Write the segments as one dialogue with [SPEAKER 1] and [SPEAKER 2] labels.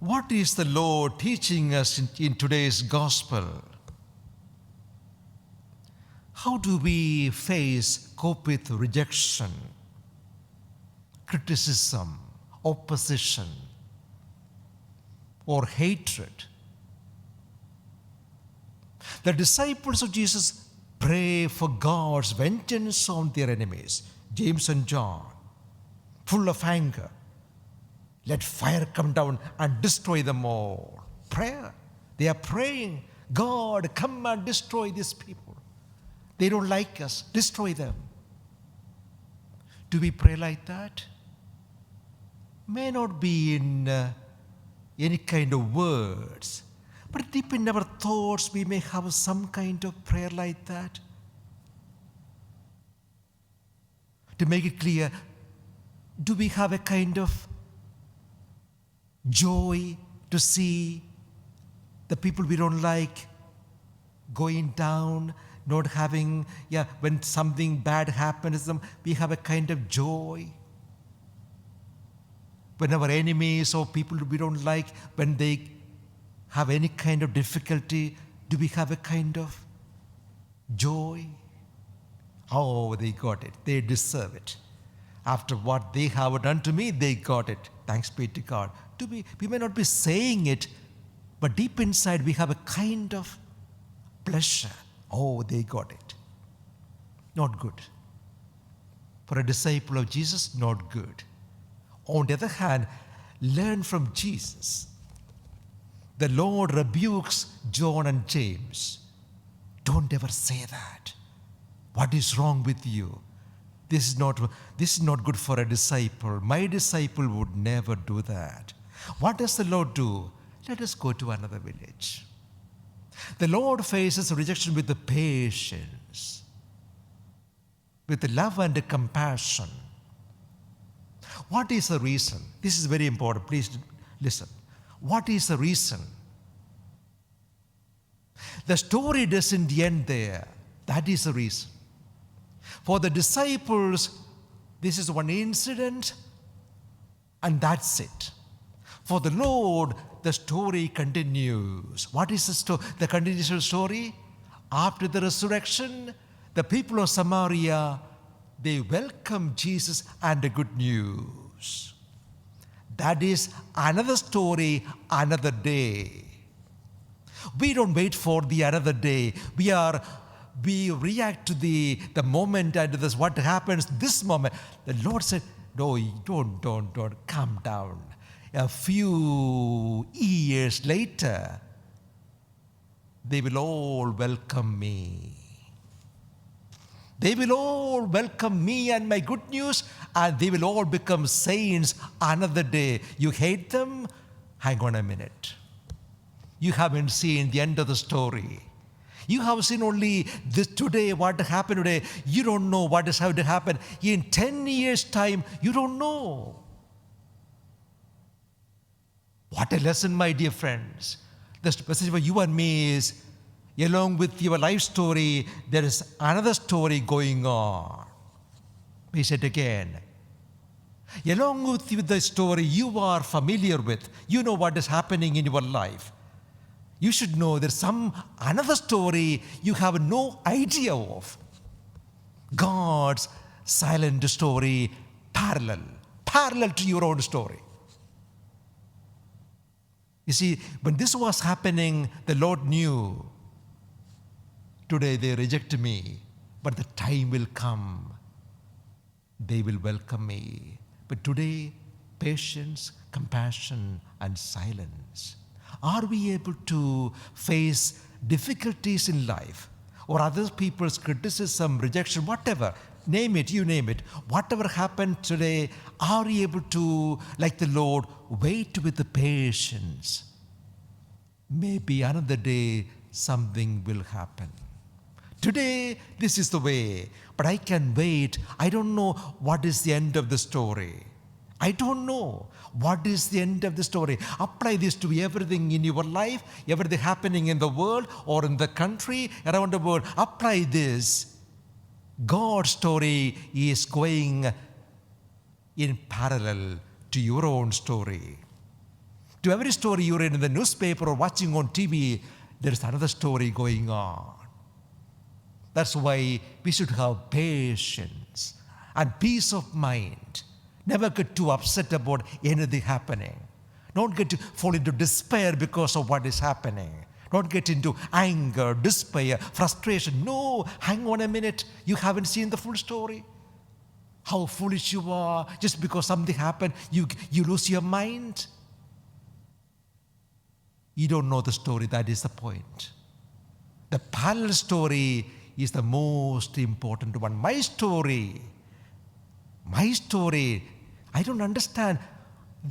[SPEAKER 1] What is the Lord teaching us in today's gospel? How do we cope with rejection, criticism, opposition, or hatred? The disciples of Jesus pray for God's vengeance on their enemies. James and John, full of anger, let fire come down and destroy them all. Prayer. They are praying, God, come and destroy these people. They don't like us. Destroy them. Do we pray like that? May not be in any kind of words, but deep in our thoughts, we may have some kind of prayer like that. To make it clear, do we have a kind of joy to see the people we don't like going down, not having, when something bad happens to them, we have a kind of joy? When our enemies or people we don't like, when they have any kind of difficulty, do we have a kind of joy? Oh, they got it. They deserve it. After what they have done to me, they got it. Thanks be to God. We may not be saying it, but deep inside we have a kind of pleasure. Oh, they got it. Not good. For a disciple of Jesus, not good. On the other hand, learn from Jesus. The Lord rebukes John and James. Don't ever say that. What is wrong with you? This is not good for a disciple. My disciple would never do that. What does the Lord do? Let us go to another village. The Lord faces rejection with the patience, with the love and the compassion. What is the reason? This is very important. Please listen. What is the reason? The story doesn't end there. That is the reason. For the disciples, this is one incident and that's it. For the Lord, the story continues. What is the continuation story? After the resurrection, the people of Samaria, they welcome Jesus and the good news. That is another story, another day. We don't wait for the another day. We react to the moment and this what happens this moment. The Lord said, no, don't, calm down. A few years later, they will all welcome me. They will all welcome me and my good news, and they will all become saints another day. You hate them? Hang on a minute. You haven't seen the end of the story. You have seen only this today, what happened today. You don't know what is going to happen. In 10 years' time, you don't know. What a lesson, my dear friends. The message for you and me is, along with your life story, there is another story going on. We said again. Along with the story you are familiar with, you know what is happening in your life. You should know there's another story you have no idea of. God's silent story, parallel to your own story. You see, when this was happening, the Lord knew, today they reject me, but the time will come. They will welcome me. But today, patience, compassion, and silence. Are we able to face difficulties in life or other people's criticism, rejection, whatever? Name it, you name it. Whatever happened today, are we able to, like the Lord, wait with the patience? Maybe another day something will happen. Today, this is the way, but I can wait. I don't know what is the end of the story. I don't know what is the end of the story. Apply this to everything in your life, everything happening in the world or in the country, around the world. Apply this. God's story is going in parallel to your own story. To every story you read in the newspaper or watching on TV, there is another story going on. That's why we should have patience and peace of mind. Never get too upset about anything happening. Don't get to fall into despair because of what is happening. Don't get into anger, despair, frustration. No, hang on a minute. You haven't seen the full story. How foolish you are. Just because something happened, you lose your mind. You don't know the story. That is the point. The parallel story is the most important one. My story, I don't understand.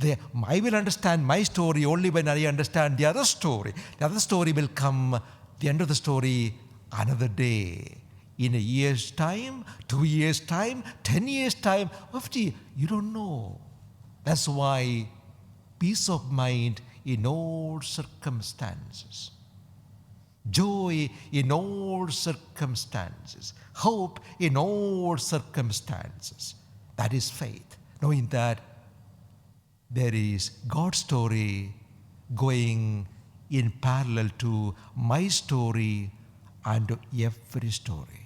[SPEAKER 1] I will understand my story only when I understand the other story. The other story will come, the end of the story, another day. In a year's time, 2 years' time, 10 years' time, 50, you don't know. That's why peace of mind in all circumstances. Joy in all circumstances. Hope in all circumstances. That is faith. Knowing that there is God's story going in parallel to my story and every story.